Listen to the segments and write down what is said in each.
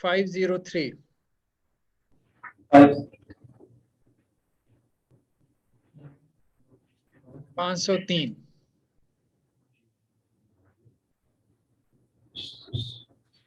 503 503।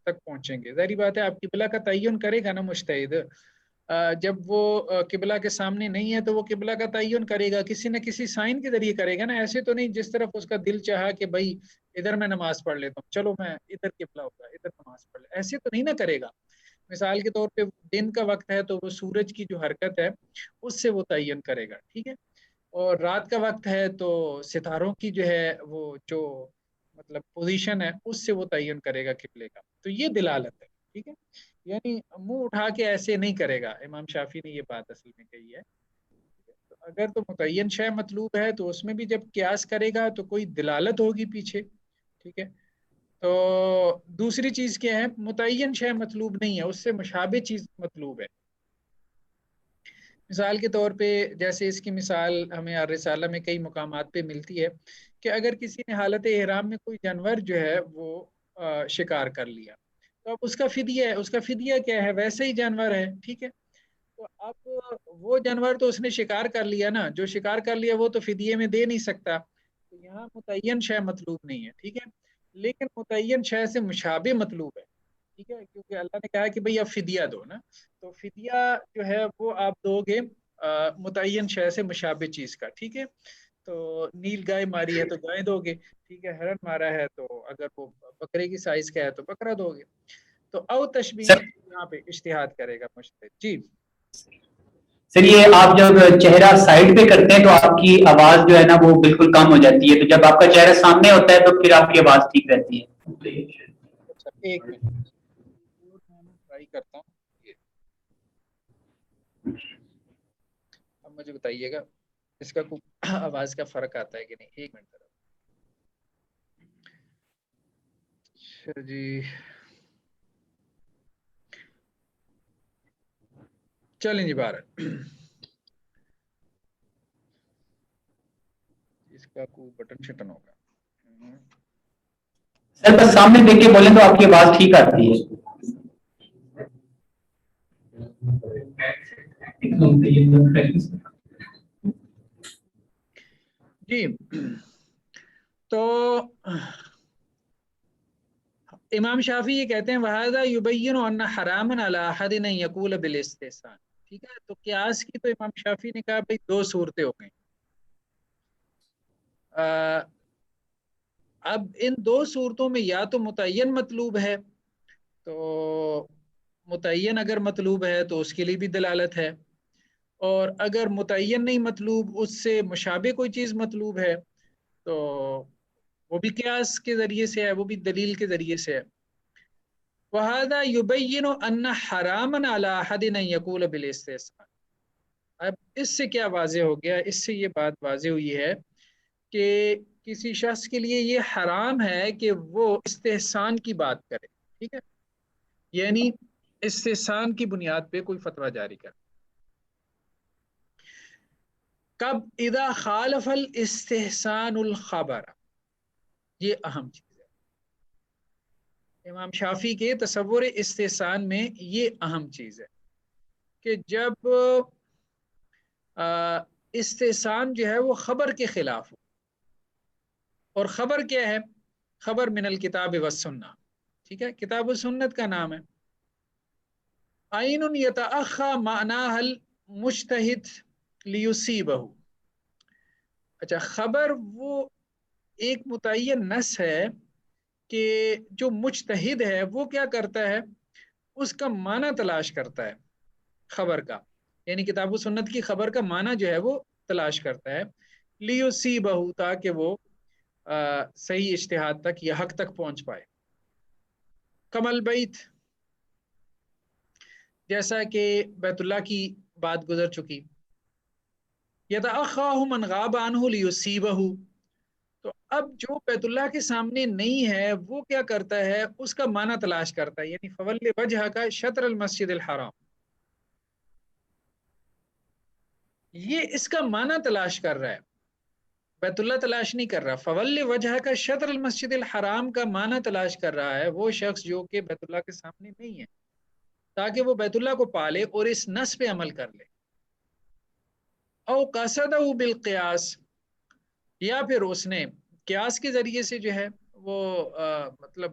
تک پہنچیں گے. ظاہری بات ہے آپ قبلہ کا تعین کرے گا نا مجتہد, جب وہ قبلہ کے سامنے نہیں ہے تو وہ قبلہ کا تعین کرے گا, کسی نہ کسی سائن کے ذریعے کرے گا نا. ایسے تو نہیں جس طرف اس کا دل چاہا کہ بھائی ادھر میں نماز پڑھ لیتا ہوں, چلو میں ادھر قبلہ ہوگا ادھر نماز پڑھ لے, ایسے تو نہیں نہ کرے گا. مثال کے طور پہ دن کا وقت ہے تو وہ سورج کی جو حرکت ہے اس سے وہ تعین کرے گا, ٹھیک ہے, اور رات کا وقت ہے تو ستاروں کی جو ہے وہ جو مطلب پوزیشن ہے اس سے وہ تعین کرے گا قبلے کا. تو یہ دلالت ہے, ٹھیک ہے, یعنی منہ اٹھا کے ایسے نہیں کرے گا. امام شافعی نے یہ بات اصل میں کہی ہے. تو اگر تو متعین شے مطلوب ہے تو اس میں بھی جب قیاس کرے گا تو کوئی دلالت ہوگی پیچھے, ٹھیک ہے. تو دوسری چیز کیا ہے, متعین شے مطلوب نہیں ہے, اس سے مشابہ چیز مطلوب ہے. مثال کے طور پہ جیسے اس کی مثال ہمیں الرسالہ میں کئی مقامات پہ ملتی ہے کہ اگر کسی نے حالت احرام میں کوئی جانور جو ہے وہ شکار کر لیا تو اب اس کا فدیہ ہے, اس کا فدیہ کیا ہے, ویسے ہی جانور ہے, ٹھیک ہے. تو اب وہ جانور تو اس نے شکار کر لیا نا, جو شکار کر لیا وہ تو فدیے میں دے نہیں سکتا. تو یہاں متعین شے مطلوب نہیں ہے, ٹھیک ہے, لیکن متعین شے سے مشابہ مطلوب ہے, ٹھیک ہے, کیونکہ اللہ نے کہا کہ بھئی اب فدیہ دو نا, تو فدیہ جو ہے وہ آپ دو گے متعین شے سے مشابہ چیز کا, ٹھیک ہے. تو نیل گائے ماری ہے تو گائے دو گے, ٹھیک ہے, ہرن مارا ہے تو اگر وہ بکرے کی سائز کا ہے تو بکرا دو گے. تو او تشبیہ سر یہاں پہ اجتہاد کرے گا مجتہد. جی سر یہ آپ جب چہرہ سائڈ پہ کرتے ہیں تو آپ کی آواز جو ہے نا وہ بالکل کم ہو جاتی ہے, تو جب آپ کا چہرہ سامنے ہوتا ہے تو پھر آپ کی آواز ٹھیک رہتی ہے. اچھا ایک منٹ میں ٹرائی کرتا ہوں. یہ اب مجھے بتائیے گا اس کا کوئی آواز کا فرق آتا ہے کہ نہیں. ایک منٹ ذرا. اچھا جی چلیں جی, بارہ اس کا کوئی بٹن شٹن ہوگا. سر بس سامنے دیکھ کے بولیں تو آپ کی آواز ٹھیک آتی ہے. جی تو امام شافعی یہ کہتے ہیں وَهَذَا يُبَيِّنُ أَنَّ حَرَامًا عَلَىٰ أَحَدٍ أَن يَقُولَ بِالِاسْتِحْسَانِ. ٹھیک ہے, تو قیاس کی تو امام شافعی نے کہا بھائی دو صورتیں ہو گئیں. اب ان دو صورتوں میں یا تو متعین مطلوب ہے, تو متعین اگر مطلوب ہے تو اس کے لیے بھی دلالت ہے, اور اگر متعین نہیں مطلوب اس سے مشابہ کوئی چیز مطلوب ہے تو وہ بھی قیاس کے ذریعے سے ہے, وہ بھی دلیل کے ذریعے سے ہے. وَهَذَا يُبَيِّنُ أَنَّ حَرَامًا عَلَىٰ أَحَدٍ أَن يَقُولَ بِالِاسْتِحْسَانِ. اب اس سے کیا واضح ہو گیا, اس سے یہ بات واضح ہوئی ہے کہ کسی شخص کے لیے یہ حرام ہے کہ وہ استحسان کی بات کرے, ٹھیک ہے, یعنی استحسان کی بنیاد پہ کوئی فتویٰ جاری کرے. کب؟ اذا خالف الاستحسان الخبر. یہ اہم چیز ہے امام شافعی کے تصور استحسان میں, یہ اہم چیز ہے کہ جب استحسان جو ہے وہ خبر کے خلاف ہو, اور خبر کیا ہے, خبر من الکتاب والسنہ, ٹھیک ہے, کتاب و سنت کا نام ہے. عین یتأخی معناها المجتہد لیصیبہ. اچھا, خبر وہ ایک متعین نص ہے کہ جو مجتہد ہے وہ کیا کرتا ہے, اس کا معنی تلاش کرتا ہے خبر کا, یعنی کتاب و سنت کی خبر کا معنی جو ہے وہ تلاش کرتا ہے, لیصیبہ, تاکہ وہ صحیح اجتہاد تک یا حق تک پہنچ پائے. کمل بیت, جیسا کہ بیت اللہ کی بات گزر چکی. یتأخاہ من غاب عنہ لیصیبہ, تو اب جو بیت اللہ کے سامنے نہیں ہے وہ کیا کرتا ہے, اس کا معنی تلاش کرتا ہے, یعنی فولی وجہ کا شطر المسجد الحرام, یہ اس کا معنی تلاش کر رہا ہے, بیت اللہ تلاش نہیں کر رہا. فولی وجہ کا شطر المسجد الحرام کا معنی تلاش کر رہا ہے وہ شخص جو کہ بیت اللہ کے سامنے نہیں ہے, تاکہ وہ بیت اللہ کو پالے اور اس نص پہ عمل کر لے. او قصدہ بالقیاس, یا پھر اس نے قیاس کے ذریعے سے جو ہے وہ مطلب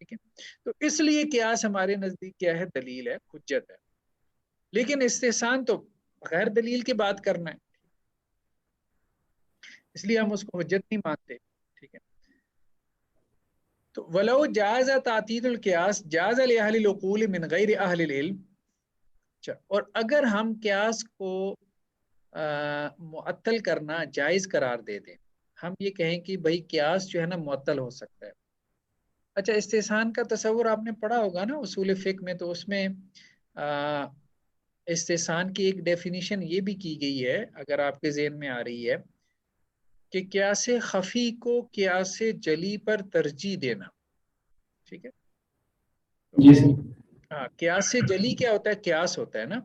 ٹھیک ہے، تو اس لیے قیاس ہمارے نزدیک کیا ہے؟ دلیل ہے، حجت ہے، لیکن استحسان تو بغیر دلیل کی بات کرنا ہے، اس لیے ہم اس کو حجت نہیں مانتے، ٹھیک ہے۔ تو ولو جاز تعطیل القیاس جاز لاہل العقول من غیر اہل العلم، اچھا، اور اگر ہم قیاس کو معطل کرنا جائز قرار دے دیں، ہم یہ کہیں کہ بھائی قیاس جو ہے نا معطل ہو سکتا ہے۔ اچھا، استحسان کا تصور آپ نے پڑھا ہوگا نا اصول فقہ میں، تو اس میں استحسان کی ایک ڈیفینیشن یہ بھی کی گئی ہے، اگر آپ کے ذہن میں آ رہی ہے، کہ قیاس خفی کو قیاس جلی پر ترجیح دینا، ٹھیک ہے۔ جی تو سر۔ ہاں، قیاس سے جلی کیا ہوتا ہے؟ قیاس ہوتا ہے نا،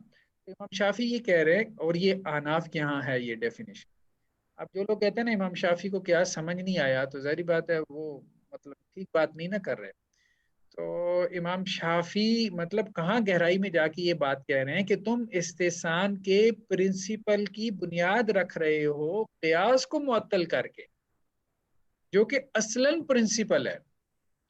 تو امام شافی یہ کہہ رہے ہیں، اور یہ احناف کے یہاں ہے یہ ڈیفینیشن۔ اب جو لوگ کہتے ہیں نا امام شافی کو قیاس سمجھ نہیں آیا، تو ظاہری بات ہے وہ مطلب ٹھیک بات نہیں نہ کر رہے۔ تو امام شافی مطلب کہاں گہرائی میں جا کے یہ بات کہہ رہے ہیں کہ تم استحسان کے پرنسپل کی بنیاد رکھ رہے ہو قیاس کو معطل کر کے، جو کہ اصلاً پرنسپل ہے،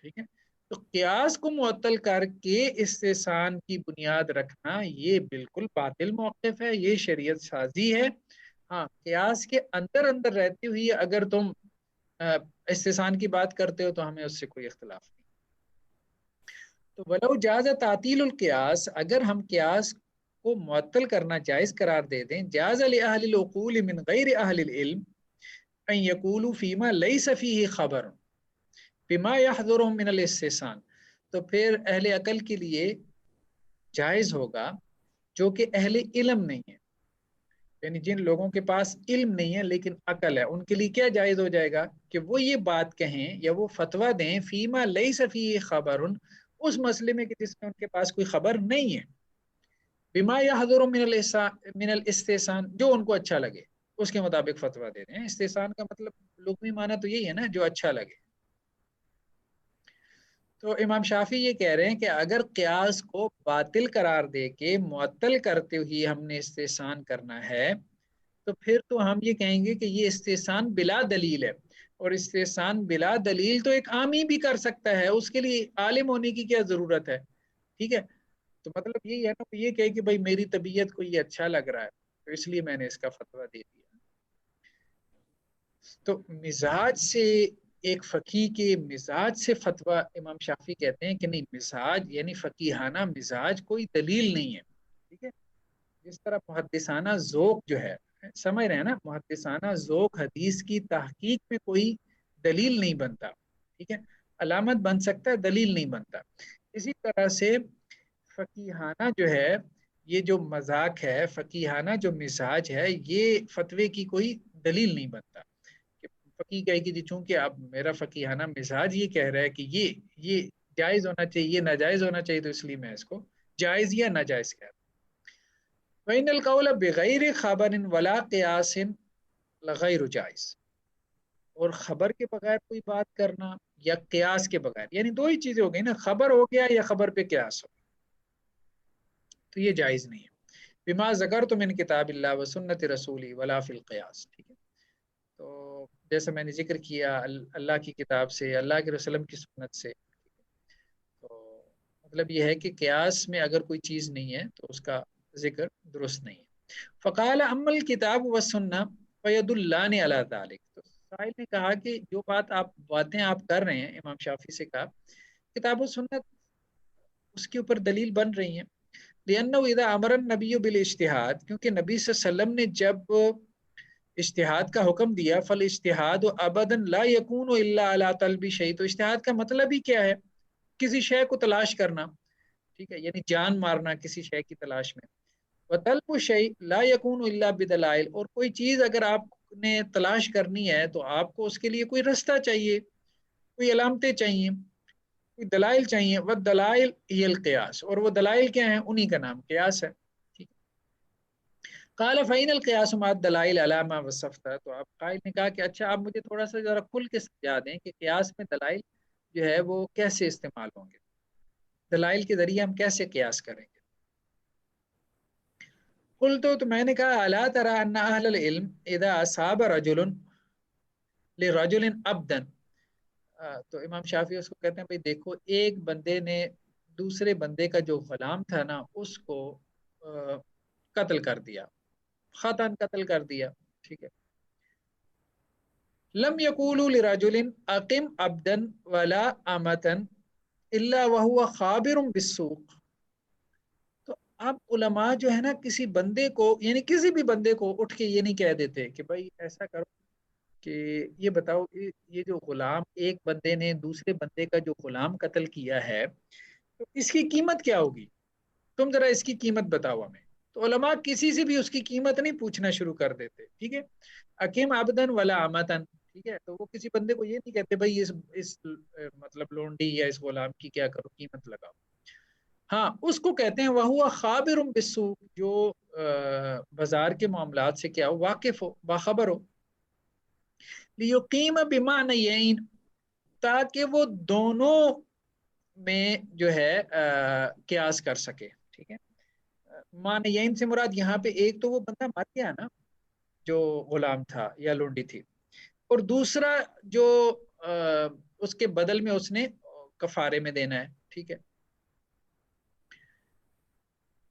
ٹھیک ہے۔ تو قیاس کو معطل کر کے استحسان کی بنیاد رکھنا یہ بالکل باطل موقف ہے، یہ شریعت سازی ہے۔ ہاں، قیاس کے اندر اندر رہتی ہوئی اگر تم استحسان کی بات کرتے ہو تو ہمیں اس سے کوئی اختلاف نہیں۔ تو ولو جاز تعطیل القیاس، اگر ہم قیاس کو معطل کرنا جائز قرار دے دیں، جاز لأہل العقول من غیر اہل العلم ان یقولوا فیما لیس فیہ خبر بما یحضرهم من الاستحسان، تو پھر اہل عقل کے لیے جائز ہوگا جو کہ اہل علم نہیں ہے، یعنی جن لوگوں کے پاس علم نہیں ہے لیکن عقل ہے، ان کے لیے کیا جائز ہو جائے گا کہ وہ یہ بات کہیں یا وہ فتویٰ دیں فیما لیس فیہ خبر، اس مسئلے میں کہ جس میں ان کے پاس کوئی خبر نہیں ہے، بما یحضر من الاستحسان، جو ان کو اچھا لگے اس کے مطابق فتویٰ دے رہے ہیں۔ استحسان کا مطلب لغوی معنی تو یہی ہے نا، جو اچھا لگے۔ تو امام شافی یہ کہہ رہے ہیں کہ اگر قیاس کو باطل قرار دے کے معطل کرتے ہوئے ہم نے استحسان کرنا ہے، تو پھر تو ہم یہ کہیں گے کہ یہ استحسان بلا دلیل ہے، اور استحسان بلا دلیل تو ایک عامی بھی کر سکتا ہے، اس کے لیے عالم ہونے کی کیا ضرورت ہے، ٹھیک ہے۔ تو مطلب یہی ہے نا، یہ کہے کہ بھائی میری طبیعت کو یہ اچھا لگ رہا ہے تو اس لیے میں نے اس کا فتویٰ دے دیا۔ تو مزاج سے، ایک فقی کے مزاج سے فتویٰ امام شافی کہتے ہیں کہ نہیں، مزاج یعنی فقیہانہ مزاج کوئی دلیل نہیں ہے، ٹھیک ہے۔ جس طرح محدثانہ ذوق جو ہے، سمجھ رہے ہیں نا، محدثانہ ذوق حدیث کی تحقیق میں کوئی دلیل نہیں بنتا، ٹھیک ہے، علامت بن سکتا ہے، دلیل نہیں بنتا۔ اسی طرح سے فقیہانہ جو ہے، یہ جو مذاق ہے، فقیہانہ جو مزاج ہے، یہ فتوے کی کوئی دلیل نہیں بنتا کہ فقیہ کہے کہ جی چونکہ اب میرا فقیہانہ مزاج یہ کہہ رہا ہے کہ یہ جائز ہونا چاہیے، یہ ناجائز ہونا چاہیے، تو اس لیے میں اس کو جائز یا ناجائز کہہ رہا ہوں۔ وَإِنَّ الْقَوْلَ بِغَيْرِ خَبَرٍ وَلَا قِيَاسٍ لَغَيْرُ جائز، اور خبر کے بغیر کوئی بات کرنا یا قیاس کے بغیر، یعنی دو ہی چیزیں ہو گئی نا، خبر ہو گیا یا خبر پہ قیاس ہو، تو یہ جائز نہیں ہے۔ بما ذکرت من کتاب اللہ و سنت رسولی ولا فی القیاس، ٹھیک ہے۔ تو جیسا میں نے ذکر کیا اللہ کی کتاب سے، اللہ کے رسول کی سنت سے، تو مطلب یہ ہے کہ قیاس میں اگر کوئی چیز نہیں ہے تو اس کا ذکر درست نہیں ہے۔ فقال اما الکتاب والسنہ فیدلان علی ذلک، تو سائل نے کہا کہ جو باتیں آپ کر رہے ہیں، امام شافعی سے کہا کتاب و سنت اس کے اوپر دلیل بن رہی ہیں۔ لأنه اذا امر النبی بالاجتہاد، کیونکہ نبی صلی اللہ علیہ وسلم نے جب اجتہاد کا حکم دیا، فالاجتہاد ابدا لا یکون الا علی طلب شیء، تو اجتہاد کا مطلب ہی کیا ہے؟ کسی شے کو تلاش کرنا، ٹھیک ہے، یعنی جان مارنا کسی شے کی تلاش میں۔ وطلب شیء لا یکون الا بدلائل، اور کوئی چیز اگر آپ نے تلاش کرنی ہے تو آپ کو اس کے لیے کوئی رستہ چاہیے، کوئی علامتیں چاہیے، کوئی دلائل چاہیے۔ والدلائل ہی القیاس، اور وہ دلائل کیا ہیں؟ انہی کا نام قیاس ہے، ٹھیک ہے۔ قال فین القیاس مع الدلائل علی ما وصفت، تو آپ قائل نے کہا کہ اچھا آپ مجھے تھوڑا سا ذرا کھل کے سمجھا دیں کہ قیاس میں دلائل جو ہے وہ کیسے استعمال ہوں گے، دلائل کے ذریعے ہم کیسے قیاس کریں گے۔ قلت، تو میں نے کہا الا ترى ان اهل العلم اذا اصاب رجل لرجل عبدا تو امام شافعی اس کو کہتے ہیں بھائی دیکھو ایک بندے نے دوسرے بندے کا جو غلام تھا نا اس کو قتل کر دیا، خطاً قتل کر دیا، ٹھیک ہے. لم یقولوا لرجل اقم عبدا ولا امتا الا وهو خابر بالسوق. تو اب علماء جو ہے نا کسی بندے کو یعنی کسی بھی بندے کو اٹھ کے یہ نہیں کہہ دیتے کہ بھائی ایسا کرو کہ یہ بتاؤ یہ جو غلام ایک بندے نے دوسرے بندے کا جو غلام قتل کیا ہے تو اس کی قیمت کیا ہوگی، تم ذرا اس کی قیمت بتاؤ ہمیں. تو علماء کسی سے بھی اس کی قیمت نہیں پوچھنا شروع کر دیتے، ٹھیک ہے. اکیم عبدن ولا امتن، ٹھیک ہے. تو وہ کسی بندے کو یہ نہیں کہتے بھائی اس مطلب لونڈی یا اس غلام کی کیا کرو قیمت لگاؤ. ہاں اس کو کہتے ہیں وہ خابر بالسوق، جو بازار کے معاملات سے کیا ہو، واقف ہو، باخبر ہو. لیقیم بمعنیین، تاکہ وہ دونوں میں جو ہے قیاس کر سکے، ٹھیک ہے. معنیین سے مراد یہاں پہ ایک تو وہ بندہ مر گیا نا جو غلام تھا یا لونڈی تھی، اور دوسرا جو اس کے بدل میں اس نے کفارے میں دینا ہے، ٹھیک ہے.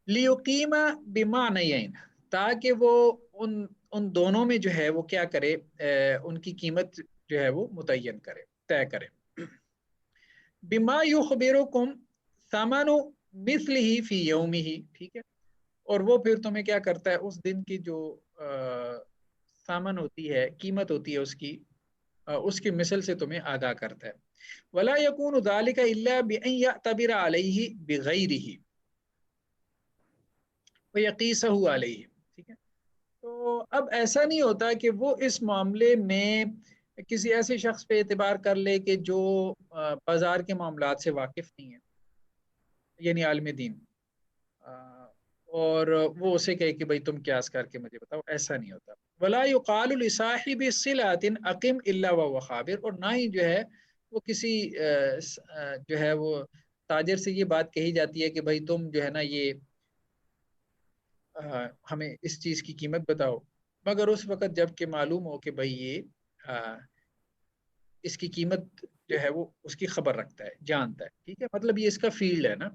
لیقیم بمعنیین، تاکہ وہ ان دونوں میں جو ہے وہ کیا کرے، ان کی قیمت جو ہے وہ متعین کرے، طے کرے. بما یخبرکم ثمن مثلہ فی یومہ، ٹھیک ہے. اور وہ پھر تمہیں کیا کرتا ہے اس دن کی جو ثمن ہوتی ہے، قیمت ہوتی ہے اس کی مثل سے تمہیں آگاہ کرتا ہے. ولا یکون ذلک الا بان یعتبر علیہ بغیرہ ویقیسہ علیہ، ٹھیک ہے. تو اب ایسا نہیں ہوتا کہ وہ اس معاملے میں کسی ایسے شخص پہ اعتبار کر لے کہ جو بازار کے معاملات سے واقف نہیں ہے، یعنی عالم دین، اور وہ اسے کہے کہ بھائی تم قیاس کر کے مجھے بتاؤ. ایسا نہیں ہوتا. ولا یقال لصاحب صلۃ اقم الا وهو خابر، اور نہ ہی جو ہے وہ کسی جو ہے وہ تاجر سے یہ بات کہی جاتی ہے کہ بھائی تم جو ہے نا یہ ہمیں اس چیز کی قیمت بتاؤ، مگر اس وقت جب کہ معلوم ہو کہ بھائی یہ اس کی قیمت جو ہے وہ اس کی خبر رکھتا ہے، جانتا ہے، ٹھیک ہے. مطلب یہ اس کا فیلڈ ہے نا،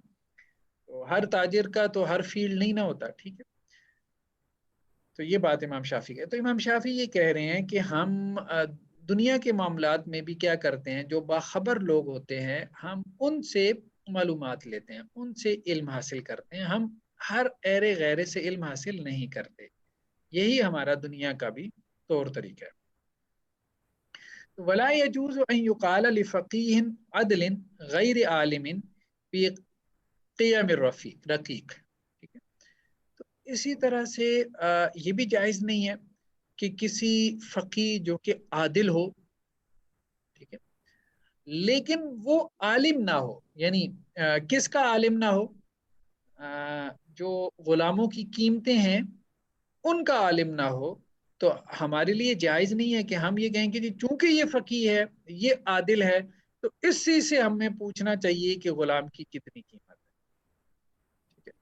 تو ہر تاجر کا تو ہر فیلڈ نہیں نہ ہوتا، ٹھیک ہے. تو یہ بات امام شافعی ہے. تو امام شافعی یہ کہہ رہے ہیں کہ ہم دنیا کے معاملات میں بھی کیا کرتے ہیں، جو باخبر لوگ ہوتے ہیں ہم ان سے معلومات لیتے ہیں، ان سے علم حاصل کرتے ہیں. ہم ہر ایرے غیرے سے علم حاصل نہیں کرتے. یہی ہمارا دنیا کا بھی طور طریقہ ہے. ولا يجوز ان يقال لفقيه عدل غیر عالم في قیام رقیق، ٹھیک ہے. تو اسی طرح سے یہ بھی جائز نہیں ہے کہ کسی فقیہ جو کہ عادل ہو، ٹھیک ہے، لیکن وہ عالم نہ ہو. یعنی کس کا عالم نہ ہو، جو غلاموں کی قیمتیں ہیں ان کا عالم نہ ہو. تو ہمارے لیے جائز نہیں ہے کہ ہم یہ کہیں کہ جی چونکہ یہ فقیہ ہے، یہ عادل ہے، تو اس چیز سے ہمیں پوچھنا چاہیے کہ غلام کی کتنی قیمت ہے، ٹھیک ہے.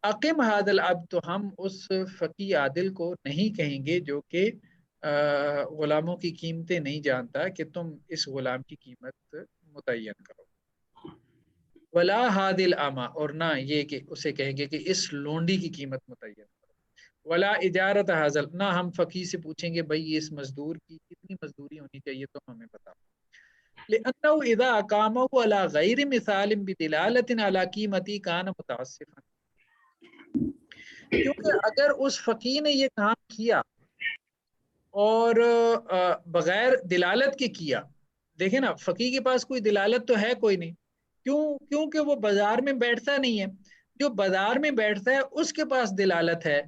اقم هذا العبد، تو ہم اس فقیہ عادل کو نہیں کہیں گے جو کہ غلاموں کی قیمتیں نہیں جانتا کہ تم اس غلام کی قیمت متعین کرو. ولا هذا الاما، اور نہ یہ کہ اسے کہیں گے کہ اس لونڈی کی قیمت متعین کرو. ولا اجارت حاضل، نہ ہم فقیر سے پوچھیں گے بھائی اس مزدور کی کتنی مزدوری ہونی چاہیے تو ہمیں بتاؤ. لأنه اذا اقامه على غیر مثال بدلالة على قیمتی کان متاسفا، کیونکہ اگر اس فقیر نے یہ کام کیا اور بغیر دلالت کے کیا، دیکھیں نا فقیر کے پاس کوئی دلالت تو ہے کوئی نہیں، کیونکہ وہ بازار میں بیٹھتا نہیں ہے. جو بازار میں بیٹھتا ہے اس کے پاس دلالت ہے.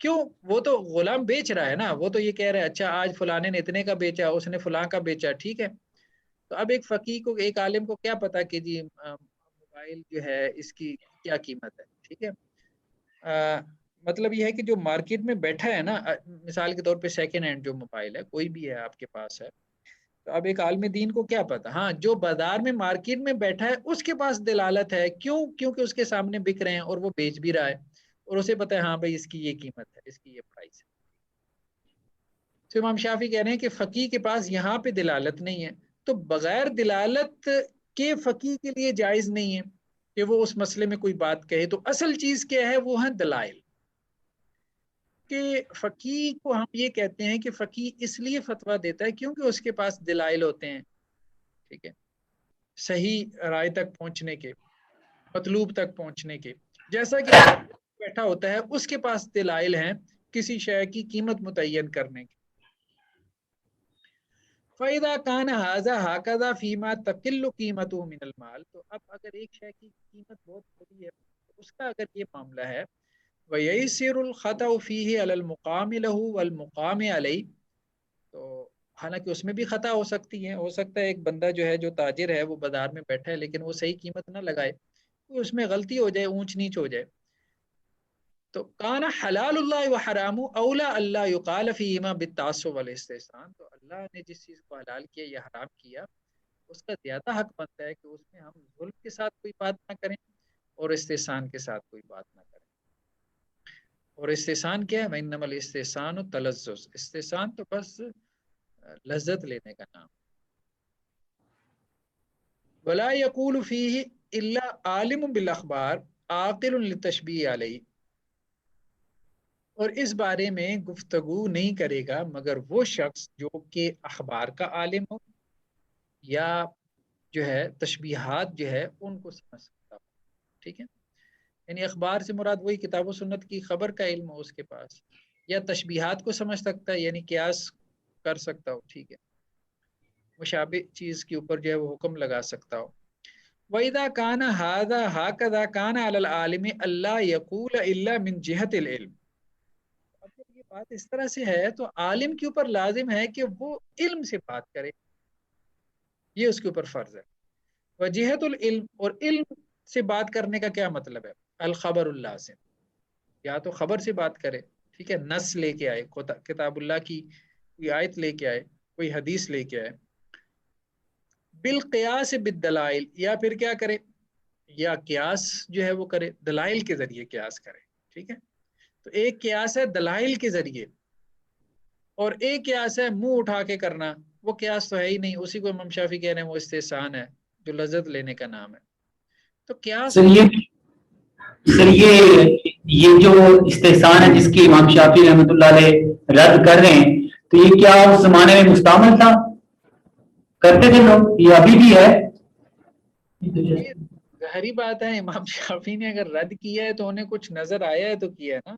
کیوں؟ وہ تو غلام بیچ رہا ہے نا، وہ تو یہ کہہ رہا ہے اچھا آج فلانے نے اتنے کا بیچا، اس نے فلاں کا بیچا، ٹھیک ہے. تو اب ایک فقیر کو، ایک عالم کو کیا پتا کہ جی موبائل جو ہے اس کی کیا قیمت ہے، ٹھیک ہے. مطلب یہ ہے کہ جو مارکیٹ میں بیٹھا ہے نا، مثال کے طور پہ سیکنڈ ہینڈ جو موبائل ہے کوئی بھی ہے آپ کے پاس ہے، تو اب ایک عالم دین کو کیا پتا. ہاں جو بازار میں مارکیٹ میں بیٹھا ہے اس کے پاس دلالت ہے. کیونکہ اس کے سامنے بک رہے ہیں اور وہ بیچ بھی رہا ہے اور اسے پتا ہے ہاں بھائی اس کی یہ قیمت ہے، اس کی یہ پرائس ہے. تو امام شافعی کہہ رہے ہیں کہ فقیہ کے پاس یہاں پہ دلالت نہیں ہے، تو بغیر دلالت کے فقیہ کے لیے جائز نہیں ہے کہ وہ اس مسئلے میں کوئی بات کہے۔ تو اصل چیز کیا ہے، وہ ہیں دلائل، کہ فقیہ کو ہم یہ کہتے ہیں کہ فقیہ اس لیے فتویٰ دیتا ہے کیونکہ اس کے پاس دلائل ہوتے ہیں، ٹھیک ہے، صحیح رائے تک پہنچنے کے، مطلوب تک پہنچنے کے۔ جیسا کہ بیٹھا ہوتا ہے اس کے پاس دلائل ہیں کسی شے کی قیمت متعین کرنے کی۔ فَإِذَا كَانَ هَذَا هَكَذَا فِي مَا تَقِلُّ قِيمَتُهُ مِنَ الْمَالِ، تو اب اگر ایک شے کی قیمت بہت بڑی ہے، تو اس کا اگر یہ معاملہ ہے، وَيَيْسِرُ الْخَطَأُ فِيهِ عَلَى الْمُقَامِ لَهُ وَالْمُقَامِ عَلَيْهِ، تو حالانکہ اس میں بھی خطا ہو سکتی ہے، ہو سکتا ہے ایک بندہ جو ہے، جو تاجر ہے، وہ بازار میں بیٹھا ہے لیکن وہ صحیح قیمت نہ لگائے، تو اس میں غلطی ہو جائے، اونچ نیچ ہو جائے، تو کانا حلال اللہ و حرام اولا اللہ یقال فیہما بالتعصب والاستحسان، تو اللہ نے جس چیز کو حلال کیا یا حرام کیا، اس کا زیادہ حق بنتا ہے کہ اس میں ہم ظلم کے ساتھ کوئی بات نہ کریں اور استحسان کے ساتھ کوئی بات نہ کریں۔ اور استحسان کیا ہے؟ وَإِنَّمَا الْإِسْتِحْسَانُ تَلَذُّذ، استحسان تو بس لذت لینے کا نام۔ ولا یقول فیہ الا عالم بالاخبار عاقل للتشبیہ علیہ، اور اس بارے میں گفتگو نہیں کرے گا مگر وہ شخص جو کہ اخبار کا عالم ہو یا جو ہے تشبیہات جو ہے ان کو سمجھ سکتا ہو، ٹھیک ہے، یعنی اخبار سے مراد وہی کتاب و سنت کی خبر کا علم ہو اس کے پاس، یا تشبیہات کو سمجھ سکتا ہے یعنی قیاس کر سکتا ہو، ٹھیک ہے، مشابہ چیز کے اوپر جو ہے وہ حکم لگا سکتا ہو۔ وَإِذَا كَانَ هَذَا هَكَذَا كَانَ عَلَى الْعَالِمِ أَلَّا يَقُولَ إِلَّا مِنْ جِهَةِ الْعِلْمِ، اب جب یہ بات اس طرح سے ہے تو عالم کے اوپر لازم ہے کہ وہ علم سے بات کرے، یہ اس کے اوپر فرض ہے۔ وجہت العلم، اور علم سے بات کرنے کا کیا مطلب ہے؟ الخبر اللہ سے، یا تو خبر سے بات کرے، ٹھیک ہے، نص لے کے آئے، کتاب اللہ کی کوئی آیت لے کے آئے، کوئی حدیث لے کے آئے، بالقیاس بالدلائل، یا پھر کیا کرے، یا قیاس جو ہے وہ کرے، دلائل کے ذریعے قیاس کرے، ٹھیک ہے، تو ایک قیاس ہے دلائل کے ذریعے، اور ایک قیاس ہے منہ اٹھا کے کرنا، وہ قیاس تو ہے ہی نہیں، اسی کو امام شافعی کہہ رہے ہیں وہ استحسان ہے جو لذت لینے کا نام ہے۔ تو قیاس سر یہ جو استحسان ہے جس کی امام شافعی رحمۃ اللہ علیہ رد کر رہے ہیں، تو یہ کیا اس زمانے میں مستعمل تھا، کرتے تھے لوگ، یہ ابھی بھی ہے؟ یہ ظاہری بات ہے، امام شافعی نے اگر رد کیا ہے تو انہیں کچھ نظر آیا ہے تو کیا ہے نا،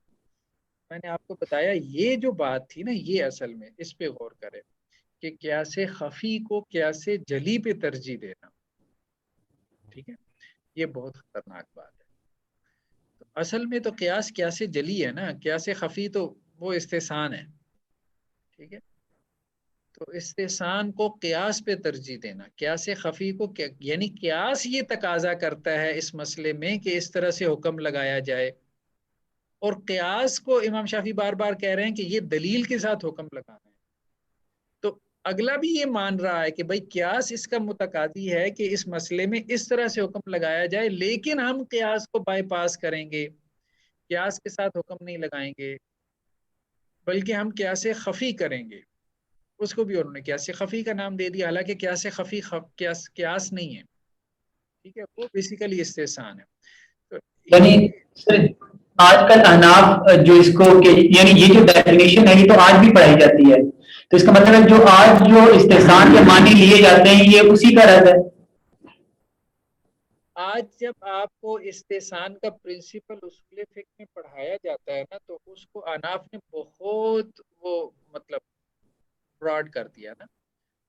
میں نے آپ کو بتایا یہ جو بات تھی نا، یہ اصل میں اس پہ غور کرے کہ قیاس خفی کو قیاس جلی پہ ترجیح دینا، ٹھیک ہے، یہ بہت خطرناک بات ہے۔ تو اصل میں تو قیاس جلی ہے نا، قیاس خفی تو وہ استحسان ہے، ٹھیک ہے، تو استحسان کو قیاس پہ ترجیح دینا، قیاس خفی کو یعنی قیاس یہ تقاضا کرتا ہے اس مسئلے میں کہ اس طرح سے حکم لگایا جائے، اور قیاس کو امام شافعی بار بار کہہ رہے ہیں کہ یہ دلیل کے ساتھ حکم لگانا ہے، تو اگلا بھی یہ مان رہا ہے کہ بھائی قیاس اس کا متقاضی ہے کہ اس مسئلے میں اس طرح سے حکم لگایا جائے، لیکن ہم قیاس کو بائی پاس کریں گے، قیاس کے ساتھ حکم نہیں لگائیں گے، بلکہ ہم قیاس خفی کریں گے، اس کو بھی انہوں نے قیاس خفی کا نام دے دیا، حالانکہ قیاس خفی قیاس نہیں ہے، ٹھیک ہے، وہ بیسیکلی استحسان ہے۔ تو یعنی آج کل احناف جو اس کو یعنی یہ جو ڈیفینیشن ہے یہ تو آج بھی پڑھائی جاتی ہے، تو اس کا مطلب ہے جو آج جو استحسان کے معنی لیے جاتے ہیں یہ اسی کا رد ہے۔ آج جب آپ کو استحسان کا پرنسپل اصول فقہ میں پڑھایا جاتا ہے نا، تو اس کو احناف نے بہت وہ مطلب براڈ کر دیا نا،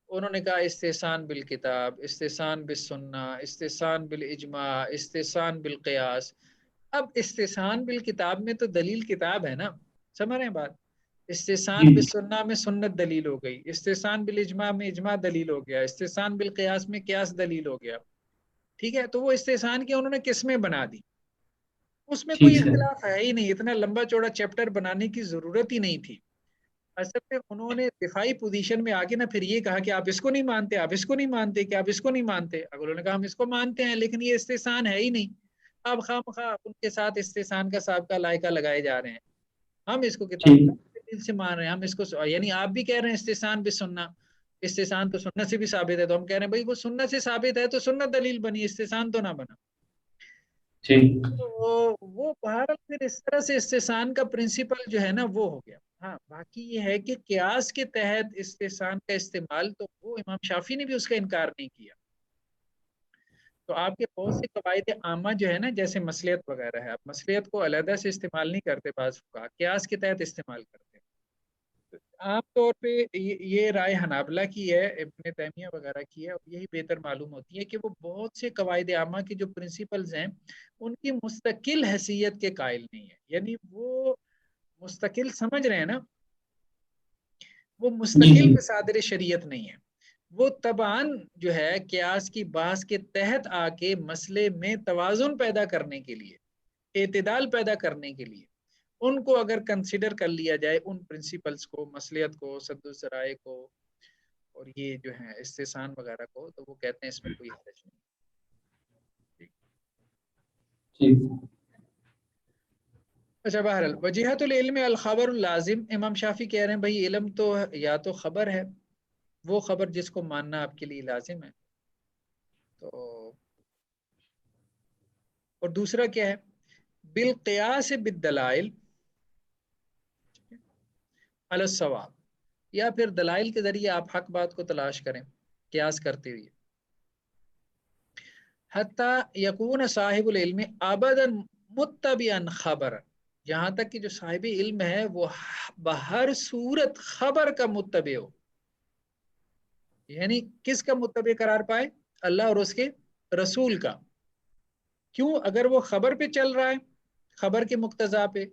انہوں نے کہا استحسان بالکتاب، استحسان بالسنہ، استحسان بالاجماع، استحسان بالقیاس۔ اب استحسان بالکتاب میں تو دلیل کتاب ہے نا، سمجھ رہے ہیں بات، استحسان بالسنہ میں سنت دلیل ہو گئی، استحسان بالاجماع میں اجماع دلیل ہو گیا، استحسان بالقیاس میں قیاس دلیل ہو گیا، ٹھیک ہے، تو وہ استحسان کی انہوں نے قسمیں بنا دی، اس میں کوئی اختلاف ہے ہی نہیں، اتنا لمبا چوڑا چیپٹر بنانے کی ضرورت ہی نہیں تھی۔ اصل میں انہوں نے دفاعی پوزیشن میں آگے نہ پھر یہ کہا کہ آپ اس کو نہیں مانتے، آپ اس کو نہیں مانتے، کہ آپ اس کو نہیں مانتے، اگر انہوں نے کہا ہم اس کو مانتے ہیں لیکن یہ استحسان ہے ہی نہیں، آپ خواہ مخواہ ان کے ساتھ استحسان کا سابقہ لائقہ لگائے جا رہے ہیں، ہم اس کو کتاب دل سے مان رہے ہیں ہم اس کو، یعنی آپ بھی کہہ رہے ہیں استحسان بھی سننا، استحسان تو سنت سے بھی ثابت ہے، تو ہم کہہ رہے ہیں بھائی وہ سنت سے ثابت ہے تو سنت دلیل بنی، استحسان تو نہ بنا۔ جی تو وہ بہرحال پھر اس طرح سے استحسان کا پرنسپل جو ہے نا وہ ہو گیا۔ ہاں باقی یہ ہے کہ قیاس کے تحت استحسان کا استعمال، تو وہ امام شافعی نے بھی اس کا انکار نہیں کیا۔ تو آپ کے بہت سے قواعد عامہ جو ہے نا، جیسے مصلحت وغیرہ ہے، آپ مصلحت کو علیحدہ سے استعمال نہیں کرتے، بعض فقہا قیاس کے تحت استعمال کرتے ہیں۔ عام طور پہ یہ رائے حنابلہ کی ہے، ابن تیمیہ وغیرہ کی ہے، اور یہی بہتر معلوم ہوتی ہے کہ وہ بہت سے قواعد عامہ کے جو پرنسپلز ہیں ان کی مستقل حیثیت کے قائل نہیں ہے، یعنی وہ مستقل سمجھ رہے ہیں نا، وہ جی مستقل جی مصادر شریعت نہیں ہے، وہ طبعاً جو ہے قیاس کی بحث کے تحت آ کے مسئلے میں توازن پیدا کرنے کے لیے، اعتدال پیدا کرنے کے لیے ان کو اگر کنسیڈر کر لیا جائے، ان پرنسپلز کو، مصلحت کو، سد الذرائع کو، اور یہ جو ہے استحسان وغیرہ کو، تو وہ کہتے ہیں اس میں کوئی حرج نہیں۔ جی اچھا بہرحال وجیہت العلم الخبر اللازم، امام شافی کہہ رہے ہیں بھائی علم تو یا تو خبر ہے، وہ خبر جس کو ماننا آپ کے لیے لازم ہے، تو اور دوسرا کیا ہے، بالقیاس بالدلائل علی الصواب، یا پھر دلائل کے ذریعے آپ حق بات کو تلاش کریں قیاس کرتے ہوئے، حتی یکون صاحب العلم ابدا متبعا خبر، یہاں تک کہ جو صاحب علم ہے وہ بہر صورت خبر کا متبع ہو، یعنی کس کا متبع قرار پائے، اللہ اور اس کے رسول کا۔ کیوں؟ اگر وہ خبر پہ چل رہا ہے، خبر کے مقتضا پہ،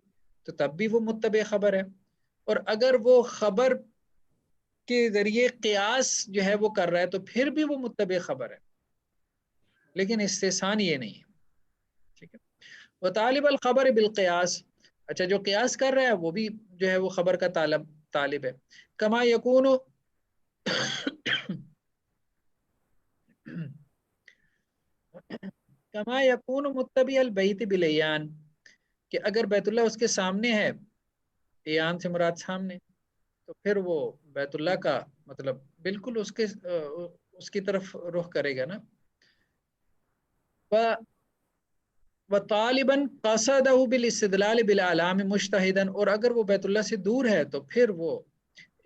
تو تب بھی وہ متبع خبر ہے، اور اگر وہ خبر کے ذریعے قیاس جو ہے وہ کر رہا ہے تو پھر بھی وہ متبع خبر ہے، لیکن استحسان یہ نہیں ہے، ٹھیک ہے۔ وہ طالب الخبر بالقیاس، اچھا جو قیاس کر رہا ہے وہ بھی جو ہے وہ خبر کا طالب ہے، کما یکون کما یکون متبع البیت بالیان، کہ اگر بیت اللہ اس کے سامنے ہے، ایان سے مراد سامنے، تو پھر وہ بیت اللہ کا مطلب بالکل اس کی طرف رخ کرے گا نا۔ وطالبا قصدہ بالاستدلال بالاعلام مجتہدا، اور اگر وہ بیت اللہ سے دور ہے تو پھر وہ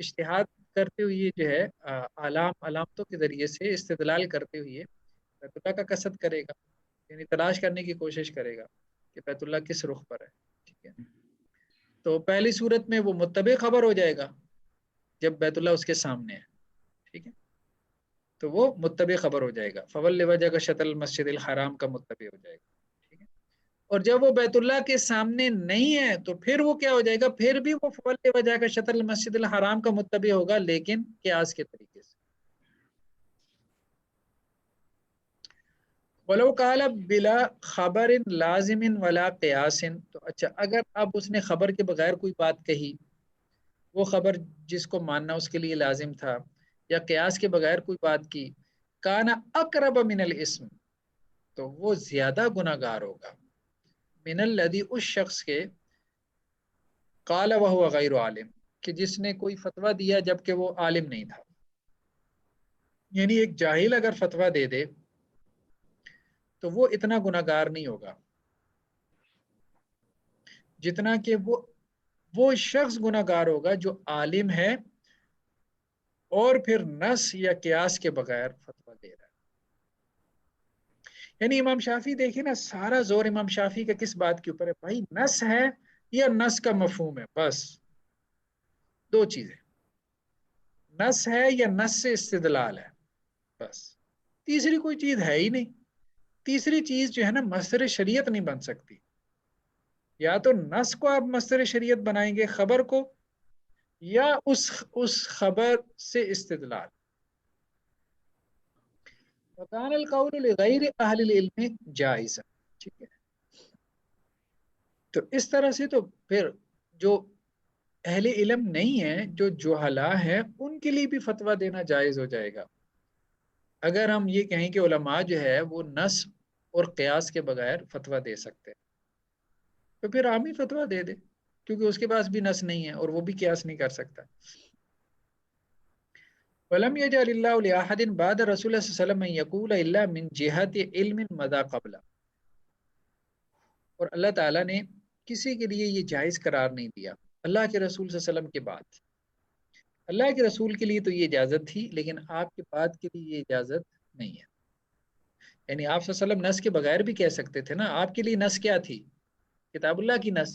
اجتہاد کرتے ہوئے جو ہے علامتوں کے ذریعے سے استدلال کرتے ہوئے بیت اللہ کا قصد کرے گا، یعنی تلاش کرنے کی کوشش کرے گا کہ بیت اللہ کس رخ پر ہے، ٹھیک ہے۔ تو پہلی صورت میں وہ متبع خبر ہو جائے گا جب بیت اللہ اس کے سامنے ہے، ٹھیک ہے، تو وہ متبع خبر ہو جائے گا، فول وجہ کا شطر المسجد الحرام کا متبع ہو جائے گا، ٹھیک ہے۔ اور جب وہ بیت اللہ کے سامنے نہیں ہے تو پھر وہ کیا ہو جائے گا، پھر بھی وہ فول وجہ کا شطر المسجد الحرام کا متبع ہوگا، لیکن قیاس کے طریقے سے۔ ولو قال بلا خبر لازم ولا قیاس، تو اچھا اگر اب اس نے خبر کے بغیر کوئی بات کہی، وہ خبر جس کو ماننا اس کے لیے لازم تھا، یا قیاس کے بغیر کوئی بات کی، کانا اقرب من الاسم، تو وہ زیادہ گناہگار ہوگا، من الذی، اس شخص کے، قال وهو غیر عالم، کہ جس نے کوئی فتویٰ دیا جبکہ وہ عالم نہیں تھا، یعنی ایک جاہل اگر فتویٰ دے دے تو وہ اتنا گناہگار نہیں ہوگا جتنا کہ وہ شخص گناہگار ہوگا جو عالم ہے اور پھر نص یا قیاس کے بغیر فتویٰ دے رہا ہے۔ یعنی امام شافعی دیکھیں نا، سارا زور امام شافعی کا کس بات کے اوپر ہے، بھائی نص ہے یا نص کا مفہوم ہے، بس دو چیزیں، نص ہے یا نص سے استدلال ہے، بس تیسری کوئی چیز ہے ہی نہیں۔ تیسری چیز جو ہے نا مصدر شریعت نہیں بن سکتی، یا تو نص کو آپ مصدر شریعت بنائیں گے خبر کو، یا اس خبر سے استدلال۔ وکان القول لغیر اہل العلم جائز، ٹھیک ہے، تو اس طرح سے تو پھر جو اہل علم نہیں ہے، جو جہلا ہے، ان کے لیے بھی فتویٰ دینا جائز ہو جائے گا۔ اگر ہم یہ کہیں کہ علماء جو ہے وہ نص اور قیاس کے بغیر فتویٰ دے سکتے ہیں، تو پھر عام ہی فتویٰ دے دے، کیونکہ اس کے پاس بھی نس نہیں ہے اور وہ بھی قیاس نہیں کر سکتا. وَلَمْ يَجْعَلِ اللَّهُ لِأَحَدٍ بَعْدَ رَسُولِ صلی اللہ علیہ وسلم أَن يَقُولَ إِلَّا مِنْ جِهَةِ عِلْمٍ مَضَىٰ قَبْلَهُ. اور اللہ تعالیٰ نے کسی کے لیے یہ جائز قرار نہیں دیا اللہ کے رسول صلی اللہ علیہ وسلم کے بعد. اللہ کے رسول کے لیے تو یہ اجازت تھی، لیکن آپ کے بعد کے لیے یہ اجازت نہیں ہے. یعنی آپ صلی اللہ علیہ وسلم نس کے بغیر بھی کہہ سکتے تھے نا. آپ کے لیے نس کیا تھی؟ کتاب اللہ کی نس.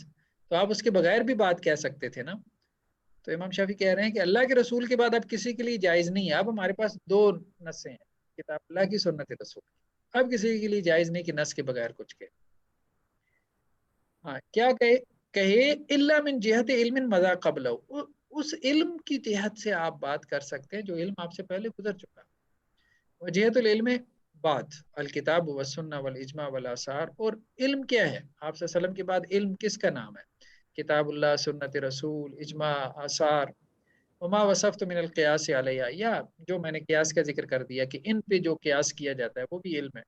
تو آپ اس کے بغیر بھی بات کہہ سکتے تھے نا. تو امام شافعی کہہ رہے ہیں کہ اللہ کے رسول کے بعد اب کسی کے لیے جائز نہیں ہے. اب ہمارے پاس دو نسیں ہیں، کتاب اللہ کی، سنت رسول کی. اب کسی کے لیے جائز نہیں کہ نس کے بغیر کچھ کہے. ہاں کیا کہے الا من جہت علم مضى قبلہ، اس علم کی جہت سے آپ بات کر سکتے ہیں جو علم آپ سے پہلے گزر چکا. وجہت العلم بعد الکتاب والسنہ والاجماع والآثار. اور علم کیا ہے؟ آپ صلی اللہ علیہ وسلم کے بعد علم کس کا نام ہے؟ کتاب اللہ، سنت رسول، اجماع، آثار. وما وصفت من القیاس علیہ، یا جو میں نے قیاس کا ذکر کر دیا کہ ان پہ جو قیاس کیا جاتا ہے وہ بھی علم ہے،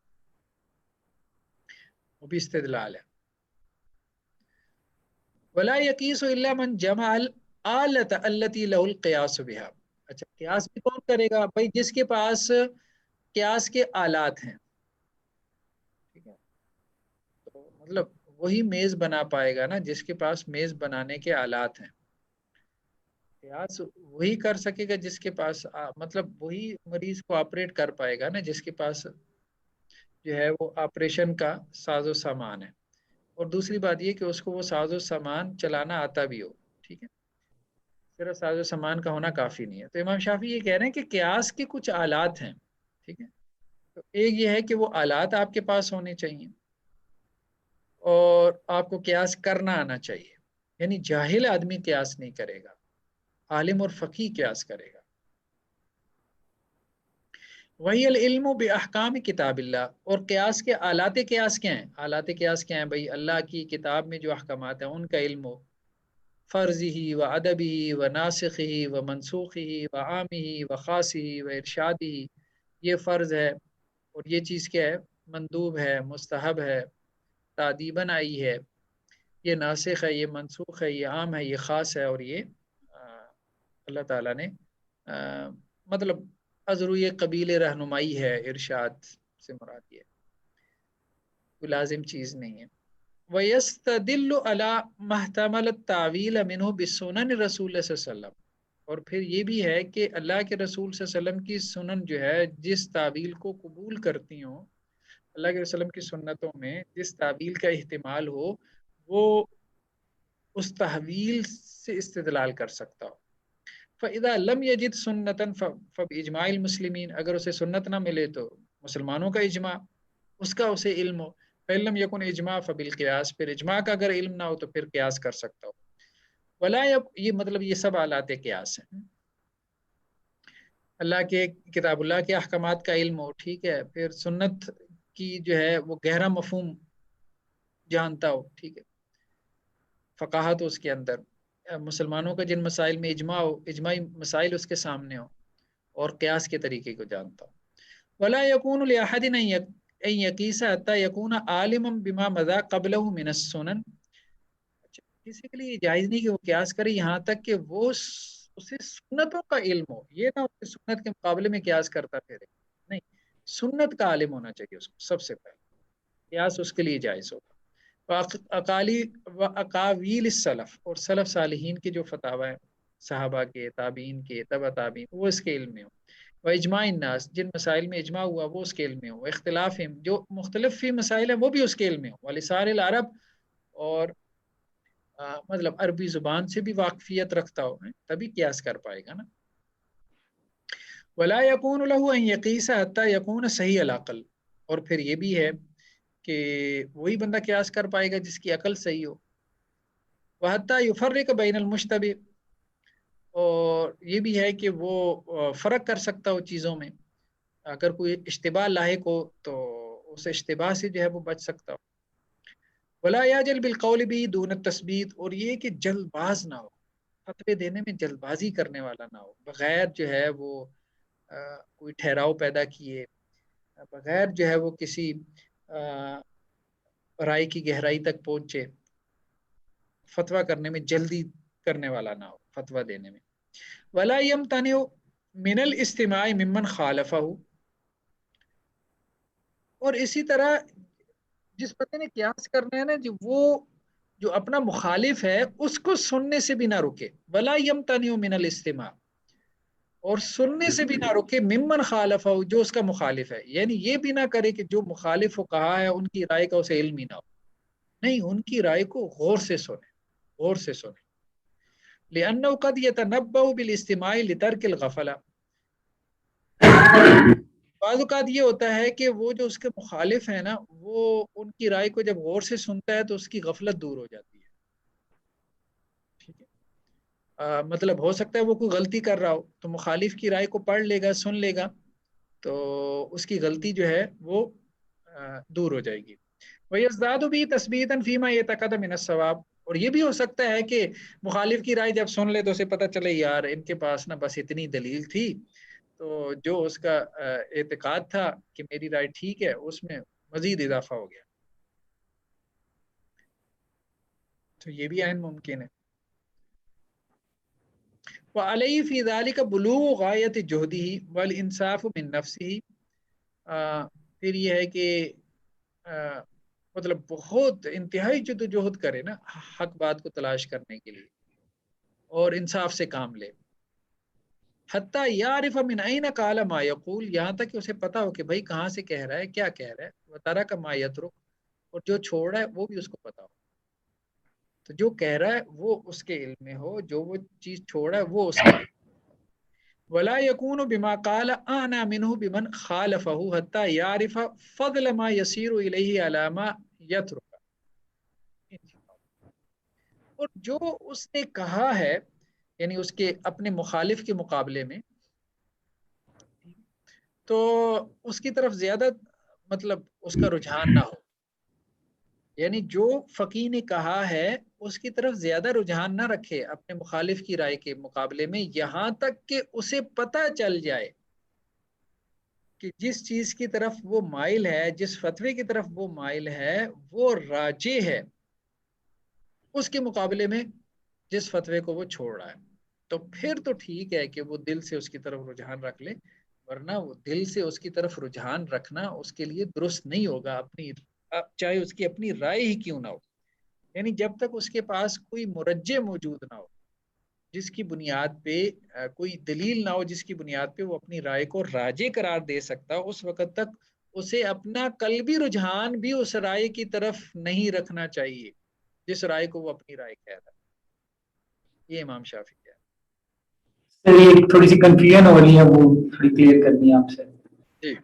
وہ بھی استدلال ہے. ولا یقیس الا من جمع الآلۃ التي له القیاس بها. اچھا قیاس بھی کون کرے گا؟ بھائی جس کے پاس قیاس کے آلات ہیں. ٹھیک ہے، تو مطلب وہی میز بنا پائے گا نا جس کے پاس میز بنانے کے آلات ہیں. قیاس وہی کر سکے گا جس کے پاس مطلب وہی مریض کو آپریٹ کر پائے گا نا جس کے پاس جو ہے وہ آپریشن کا ساز و سامان ہے. اور دوسری بات یہ کہ اس کو وہ ساز و سامان چلانا آتا بھی ہو. ٹھیک ہے، صرف ساز و سامان کا ہونا کافی نہیں ہے. تو امام شافعی یہ کہہ رہے ہیں کہ قیاس کے کچھ آلات ہیں. ٹھیک ہے، تو ایک یہ ہے کہ وہ آلات آپ کے پاس ہونے چاہیے، اور آپ کو قیاس کرنا آنا چاہیے. یعنی جاہل آدمی قیاس نہیں کرے گا، عالم اور فقیہ قیاس کرے گا. وہی العلم باحکام کتاب اللہ. اور قیاس کے آلات قیاس کیا ہیں؟ آلات قیاس کیا ہیں بھائی؟ اللہ کی کتاب میں جو احکامات ہیں ان کا علم ہو، فرضی و ادبی و ناسخی و منسوخی و عامی و خاصی و ارشادی. یہ فرض ہے اور یہ چیز کیا ہے؟ مندوب ہے، مستحب ہے، تعدیباً آئی ہے. یہ ناسخ ہے، یہ منسوخ ہے، یہ عام ہے، یہ خاص ہے. اور یہ اللہ تعالیٰ نے مطلب ازروی قبیل رہنمائی ہے. ارشاد سے مراد یہ کوئی لازم چیز نہیں ہے. وَيَسْتَدِلُّ عَلَى مَحْتَمَلَ التَّعْوِيلَ مِنْهُ بِسُنَنِ رسول صلی اللہ علیہ وسلم. اور پھر یہ بھی ہے کہ اللہ کے رسول صلی اللہ علیہ وسلم کی سنن جو ہے جس تعویل کو قبول کرتی ہوں، اللہ کے وسلم کی سنتوں میں جس تعویل کا احتمال ہو وہ اس تحویل سے استدلال کر سکتا ہو. فَإِذَا لَمْ يَجِدْ سُنَّةً فَبِإِجْمَاعِ الْمُسْلِمِينَ. اگر اسے سنت نہ ملے تو مسلمانوں کا اجماع، اس کا اسے علم ہو. فَإِن لَمْ يَكُنْ اجماع فَبِالْقِيَاسِ. پھر اجماع کا اگر علم نہ ہو تو پھر قیاس کر سکتا ہو. ولا یہ مطلب یہ سب آلات قیاس ہیں. اللہ کے کتاب اللہ کے احکامات کا علم ہو، ٹھیک ہے، پھر سنت کی جو ہے وہ گہرا مفہوم جانتا ہو، ٹھیک ہے، فقاہت اس کے اندر، مسلمانوں کا جن مسائل میں اجماع ہو، اجماعی مسائل اس کے سامنے ہو، اور قیاس کے طریقے کو جانتا ہو. ولا يكون لأحد أن يقيس حتى يكون عالما بما مضى قبله من السنن. کسی کے لیے جائز نہیں کہ وہ قیاس کرے یہاں تک کہ وہ اسے سنتوں کا علم ہو. یہ نہ اس سنت کے مقابلے میں قیاس کرتا پھرے، نہیں، سنت کا عالم ہونا چاہیے اس کو سب سے پہلے. قیاس اس کے لیے جائز ہوگا. اقاویل السلف. اور سلف صالحین کے جو فتاوی ہیں صحابہ کے، تابعین کے، تبع تابعین، وہ اس کے علم میں ہو. و اجماع الناس. جن مسائل میں اجماع ہوا وہ اس کے علم میں ہو. اختلاف جو مختلف فی مسائل ہیں وہ بھی اس کے علم میں ہو. ولسان العرب. اور مطلب عربی زبان سے بھی واقفیت رکھتا ہو، تبھی قیاس کر پائے گا نا. ولا يكون له ان يقيس حتى يكون صحیح العقل. اور پھر یہ بھی ہے کہ وہی بندہ قیاس کر پائے گا جس کی عقل صحیح ہو. وحتى يفرق بين المشتبه. اور یہ بھی ہے کہ وہ فرق کر سکتا ہو چیزوں میں. اگر کوئی اشتباہ لاحق ہو تو اس اشتباہ سے جو ہے وہ بچ سکتا ہو. ولا يعجل بالقول به دون التثبيت. اور یہ کہ جلد باز نہ ہو، فتوے دینے میں جلد بازی کرنے والا نہ ہو، بغیر جو ہے وہ کوئی ٹھہراؤ پیدا کیے، بغیر جو ہے وہ کسی رائے کی گہرائی تک پہنچے. فتویٰ کرنے میں جلدی کرنے والا نہ ہو فتویٰ دینے میں. ولا یمتنع من الاستماع ممن خالفہ، اور اسی طرح جس بندے نے قیاس کرنا ہے نا جی، وہ جو اپنا مخالف ہے اس کو سننے سے بھی نہ رکے. ولا یمتنع من الاستماع، اور سننے سے بھی نہ رکے ممن خالفہ، جو اس کا مخالف ہے. یعنی یہ بھی نہ کرے کہ جو مخالف ہو کہا ہے ان کی رائے کا اسے علم ہی نہ ہو، نہیں، ان کی رائے کو غور سے سنیں، غور سے سنیں. لأنه قد يتنبأ بالاستماع لترك الغفلة، بعض اوقات یہ ہوتا ہے کہ وہ جو اس کے مخالف ہیں نا، وہ ان کی رائے کو جب غور سے سنتا ہے تو اس کی غفلت دور ہو جاتی ہے. ٹھیک ہے، مطلب ہو سکتا ہے وہ کوئی غلطی کر رہا ہو تو مخالف کی رائے کو پڑھ لے گا، سن لے گا، تو اس کی غلطی جو ہے وہ دور ہو جائے گی. وَيَزْدَادُ بِهِ تَثْبِيتًا فِيمَا يَتَقَدَّمُ مِنَ الصَّوَابِ، اور یہ بھی ہو سکتا ہے کہ مخالف کی رائے جب سن لے تو اسے پتہ چلے یار ان کے پاس نا بس اتنی دلیل تھی، تو جو اس کا اعتقاد تھا کہ میری رائے ٹھیک ہے اس میں مزید اضافہ ہو گیا. تو یہ بھی عین ممکن ہے. وعلیہ فی ذلک بلوغ غایت جہدہ والانصاف من نفسہ، پھر یہ ہے کہ مطلب بہت انتہائی جدوجہد کرے نا حق بات کو تلاش کرنے کے لیے اور انصاف سے کام لے. حتی یعرف من این قال ما یقول، یہاں تک کہ اسے پتا ہو کہ بھائی کہاں سے کہہ رہا ہے، کیا کہہ رہا ہے. وترک ما یترک، اور جو چھوڑ رہا ہے وہ بھی اس کو پتا ہو. تو جو کہہ رہا ہے وہ اس کے علم میں ہو، جو وہ چیز چھوڑ رہا ہے وہ اس کے علم. ولا يكون بما قال انا منه بمن خالفه حتى يعرف فضل ما يسير اليه على ما يترك. اور جو اس نے کہا ہے یعنی اس کے اپنے مخالف کے مقابلے میں، تو اس کی طرف زیادہ مطلب اس کا رجحان نہ ہو. یعنی جو فقیہ نے کہا ہے اس کی طرف زیادہ رجحان نہ رکھے اپنے مخالف کی رائے کے مقابلے میں، یہاں تک کہ اسے پتہ چل جائے کہ جس چیز کی طرف وہ مائل ہے، جس فتوے کی طرف وہ مائل ہے وہ راجح ہے اس کے مقابلے میں جس فتوے کو وہ چھوڑ رہا ہے. تو پھر تو ٹھیک ہے کہ وہ دل سے اس کی طرف رجحان رکھ لے، ورنہ وہ دل سے اس کی طرف رجحان رکھنا اس کے لیے درست نہیں ہوگا، اپنی چاہے اس کی اپنی رائے ہی کیوں نہ ہو. یعنی جب تک اس کے پاس کوئی مرجع موجود نہ ہو، جس کی بنیاد پہ کوئی دلیل نہ ہو جس کی بنیاد پہ وہ اپنی رائے کو راجح قرار دے سکتا، اس وقت تک اسے اپنا قلبی رجحان بھی اس رائے کی طرف نہیں رکھنا چاہیے جس رائے کو وہ اپنی رائے کہہ رہا ہے. یہ امام شافعی ہے. سر یہ تھوڑی سی کنفیوژن ہو رہی ہے، وہ تھوڑی کلیئر کرنی ہے آپ سے. جی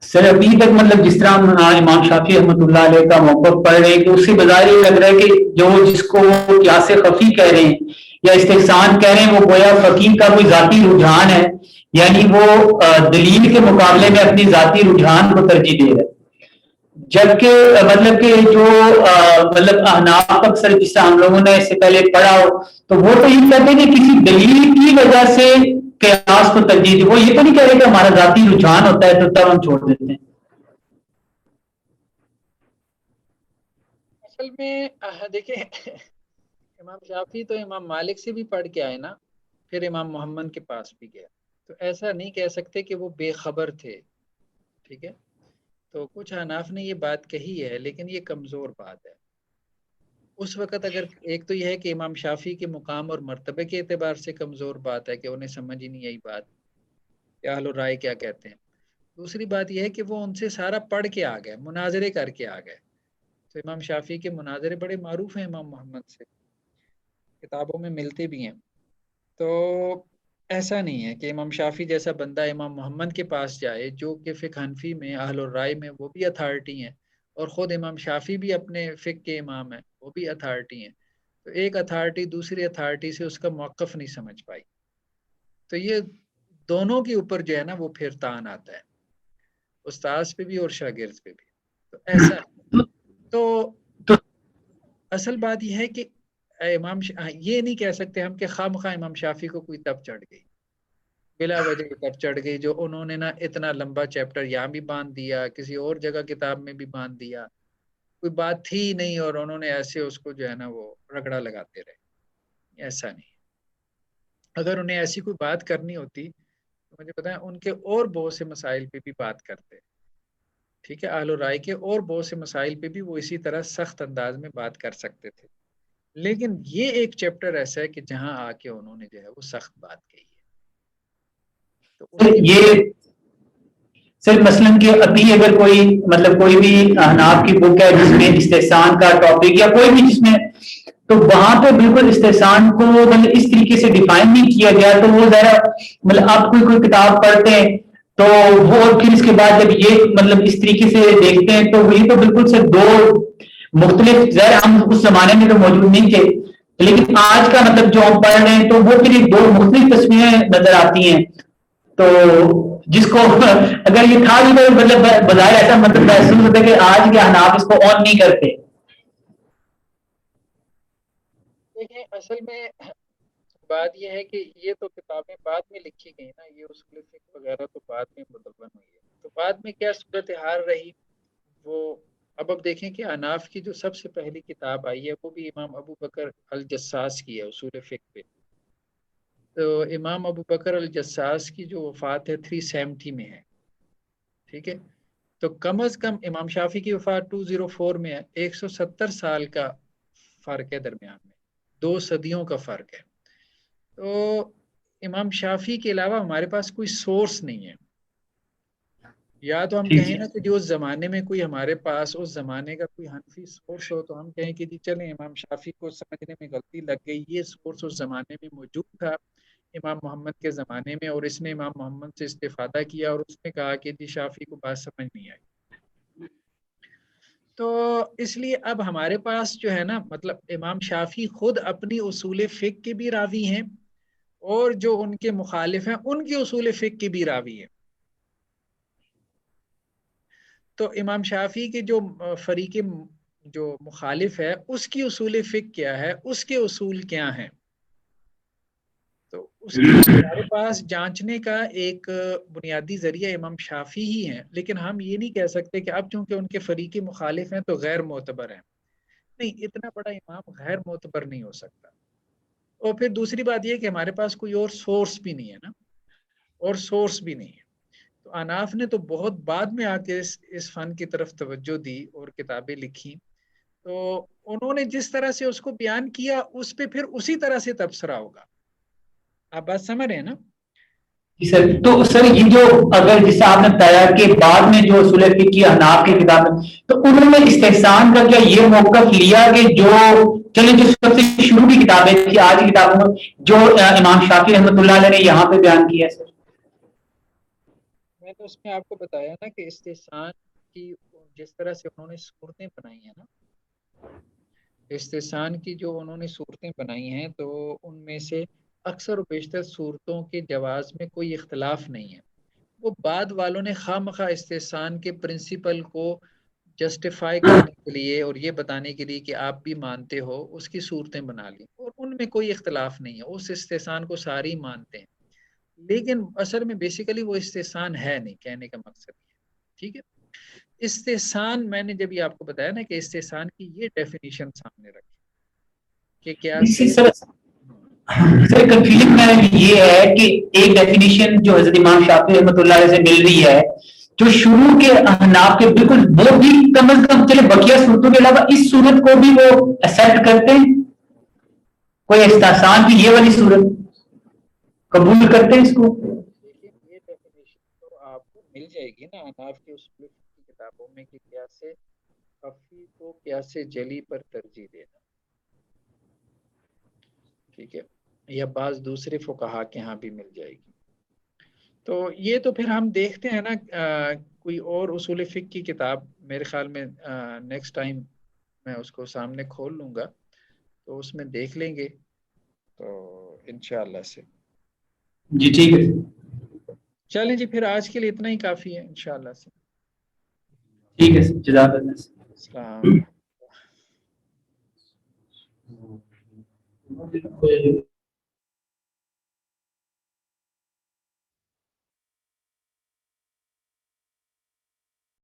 سر ابھی تک مطلب جس طرح ہم امام شافعی رحمۃ اللہ علیہ کا موقف پڑھ رہے ہیں کہ اس سے بظاہر یہ لگ رہا ہے کہ جو جس کو وہ قیاس خفی کہہ رہے ہیں یا استحسان کہہ رہے ہیں وہ گویا فقیہ کا کوئی ذاتی رجحان ہے، یعنی وہ دلیل کے مقابلے میں اپنی ذاتی رجحان کو ترجیح دے رہا ہے. جبکہ مطلب کہ جو مطلب احناف اکثر جس سے ہم لوگوں نے اس سے پہلے پڑھا ہو تو وہ تو یہ کہتے ہیں کہ کسی دلیل کی وجہ سے قیاس کو ترجیح دی، وہ یہ تو نہیں کہہ رہے کہ ہمارا ذاتی رجحان ہوتا ہے تو تب ہم چھوڑ دیتے ہیں. اصل میں دیکھیں امام شافعی تو امام مالک سے بھی پڑھ کے آئے نا، پھر امام محمد کے پاس بھی گیا، تو ایسا نہیں کہہ سکتے کہ وہ بے خبر تھے. ٹھیک ہے، تو کچھ حناف نے یہ بات کہی ہے لیکن یہ کمزور بات ہے. اس وقت اگر ایک تو یہ ہے کہ امام شافعی کے مقام اور مرتبے کے اعتبار سے کمزور بات ہے کہ انہیں سمجھ ہی نہیں آئی بات کہ اہل الرائے کیا کہتے ہیں. دوسری بات یہ ہے کہ وہ ان سے سارا پڑھ کے آ گئے، مناظرے کر کے آ گئے. تو امام شافعی کے مناظرے بڑے معروف ہیں امام محمد سے، کتابوں میں ملتے بھی ہیں. تو ایسا نہیں ہے کہ امام شافعی جیسا بندہ امام محمد کے پاس جائے جو کہ فقہ حنفی میں اہل الرائے میں وہ بھی اتھارٹی ہیں، اور خود امام شافعی بھی اپنے فقہ کے امام ہیں، وہ بھی اتھارٹی ہیں. تو ایک اتھارٹی دوسری اتھارٹی سے اس کا موقف نہیں سمجھ پائی، تو یہ دونوں کے اوپر جو ہے نا وہ پھر تان آتا ہے، استاذ پہ بھی اور شاگرد پہ بھی. تو ایسا تو اصل بات یہ ہے کہ یہ نہیں کہہ سکتے ہم کہ خواہ مخواہ امام شافعی کو کوئی تب چڑھ گئی، بلا وجہ تب چڑھ گئی جو انہوں نے نا اتنا لمبا چیپٹر یہاں بھی باندھ دیا، کسی اور جگہ کتاب میں بھی باندھ دیا. کوئی بات تھی ہی نہیں اور انہوں نے ایسے اس کو جو ہے نا وہ رگڑا لگاتے رہے. ایسا نہیں. اگر انہیں ایسی کوئی بات کرنی ہوتی تو مجھے پتا ہے ان کے اور بہت سے مسائل پہ بھی بات کرتے. ٹھیک ہے, اہل رائے کے اور بہت سے مسائل پہ بھی وہ اسی طرح سخت انداز میں بات کر سکتے تھے. لیکن یہ ایک چیپٹر ایسا ہے کہ جہاں آ کے انہوں نے جو ہے وہ سخت بات کہی ہے. تو اس کی یہ سر مثلاً کہ ابھی اگر کوئی مطلب کوئی بھی احناف کی بک ہے جس میں استحسان کا ٹاپک یا کوئی بھی جس میں, تو وہاں پہ بالکل استحسان کو مطلب اس طریقے سے ڈیفائن نہیں کیا گیا. تو وہ ذرا مطلب آپ کوئی کتاب پڑھتے ہیں تو وہ اور پھر اس کے بعد جب یہ مطلب اس طریقے سے دیکھتے ہیں تو وہی تو بالکل سے دو مختلف, ظاہر ہم اس زمانے میں تو موجود نہیں تھے, لیکن آج کا مطلب جو ہم پڑھ رہے ہیں تو وہ پھر دو مختلف تصویریں نظر آتی ہیں. تو جس کو اگر یہ تھا بھی تو مطلب بظاہر ایسا مطلب محسوس ہوتا ہے کہ آج کے احناف اس کو آن نہیں کرتے. دیکھیں اصل میں بات یہ ہے کہ یہ تو کتابیں بعد میں لکھی گئی نا, یہ اصول فقہ وغیرہ تو بعد میں مدون ہوئی ہے. تو بعد میں کیا صورتحال رہی وہ اب دیکھیں کہ اناف کی جو سب سے پہلی کتاب آئی ہے وہ بھی امام ابو بکر الجساس کی ہے اصول فقہ پہ. تو امام ابو بکر الجساس کی جو وفات ہے 370 میں ہے. ٹھیک ہے, تو کم از کم امام شافی کی وفات 204 میں ہے. 170 سال کا فرق ہے درمیان میں, 2 صدیوں کا فرق ہے. تو امام شافی کے علاوہ ہمارے پاس کوئی سورس نہیں ہے. یا تو ہم کہیں نا کہ جو اس زمانے میں کوئی ہمارے پاس اس زمانے کا کوئی حنفی سورس ہو تو ہم کہیں کہ جی چلیں امام شافی کو سمجھنے میں غلطی لگ گئی, یہ سورس اس زمانے میں موجود تھا امام محمد کے زمانے میں اور اس نے امام محمد سے استفادہ کیا اور اس نے کہا کہ جی شافی کو بات سمجھ نہیں آئی. تو اس لیے اب ہمارے پاس جو ہے نا مطلب امام شافی خود اپنی اصول فقہ کے بھی راوی ہیں اور جو ان کے مخالف ہیں ان کے اصول فقہ کے بھی راوی ہیں. تو امام شافی کے جو فریق جو مخالف ہے اس کی اصول فقہ کیا ہے, اس کے اصول کیا ہیں, تو اس کے ہمارے پاس جانچنے کا ایک بنیادی ذریعہ امام شافی ہی ہیں. لیکن ہم یہ نہیں کہہ سکتے کہ اب چونکہ ان کے فریقی مخالف ہیں تو غیر معتبر ہیں. نہیں, اتنا بڑا امام غیر معتبر نہیں ہو سکتا. اور پھر دوسری بات یہ کہ ہمارے پاس کوئی اور سورس بھی نہیں ہے نا, اور سورس بھی نہیں ہے. تو اناف نے تو بہت بعد میں آ کے اس فن کی طرف توجہ دی اور کتابیں لکھی. تو انہوں نے جس طرح سے اس کو بیان کیا اس پہ پھر اسی طرح سے تبصرہ ہوگا. آپ بات سمجھ رہے ہیں نا؟ جی سر, تو سر یہ جو اگر جیسے آپ نے بتایا کہ بعد میں جو اصول فقہ کی احناف کی کتابیں, تو انہوں نے استحسان کا کیا یہ موقف لیا کہ جو چلیں جو سب سے شروع کی کتابیں تھی آج کی کتابوں میں جو امام شافعی رحمۃ اللہ علیہ نے یہاں پہ بیان کیا ہے سر؟ میں تو اس میں آپ کو بتایا نا کہ استحسان کی جس طرح سے انہوں نے صورتیں بنائی ہیں نا, استحسان کی جو انہوں نے صورتیں بنائی ہیں تو ان میں سے اکثر و بیشتر صورتوں کے جواز میں کوئی اختلاف نہیں ہے. وہ بعد والوں نے خواہ مخواہ استحسان کے پرنسپل کو جسٹیفائی کرنے کے لیے اور یہ بتانے کے لیے کہ آپ بھی مانتے ہو اس کی صورتیں بنا لی, اور ان میں کوئی اختلاف نہیں ہے, اس استحسان کو سارے ہی مانتے ہیں. لیکن اصل میں بیسیکلی وہ استحسان ہے نہیں, کہنے کا مقصد ہے. ٹھیک ہے, استحسان میں نے جب یہ آپ کو بتایا نا کہ استحسان کی یہ ڈیفینیشن سامنے رکھی کہ کیا سے سر کنفیوژن میں یہ ہے کہ ایک ڈیفینیشن جو حضرت امام شافعی رحمۃ اللہ علیہ سے مل رہی ہے جو شروع کے احناف کے بالکل وہ بھی کم از کم چلے بقیہ صورتوں کے علاوہ اس صورت کو بھی وہ ایکسپٹ کرتے ہیں, کوئی استحسان کی یہ والی صورت قبول کرتے ہیں اس کو. دیکھیے یہ ڈیفینیشن تو آپ کو مل جائے گی نا اناف کے اصول کی کتابوں میں کہ قیاس خفی کو قیاس جلی پر ترجیح دینا. ٹھیک ہے, یا بعض دوسرے فقہا کے ہاں بھی مل جائے گی. تو یہ تو پھر ہم دیکھتے ہیں نا کوئی اور اصول فقہ کی کتاب میرے خیال میں نیکسٹ ٹائم میں اس کو سامنے کھول لوں گا تو اس میں دیکھ لیں گے, تو انشاءاللہ سے. جی ٹھیک ہے. چلیں جی, پھر آج کے لیے اتنا ہی کافی ہے انشاءاللہ سے. ٹھیک ہے سر, جزاک اللہ. السلام علیکم.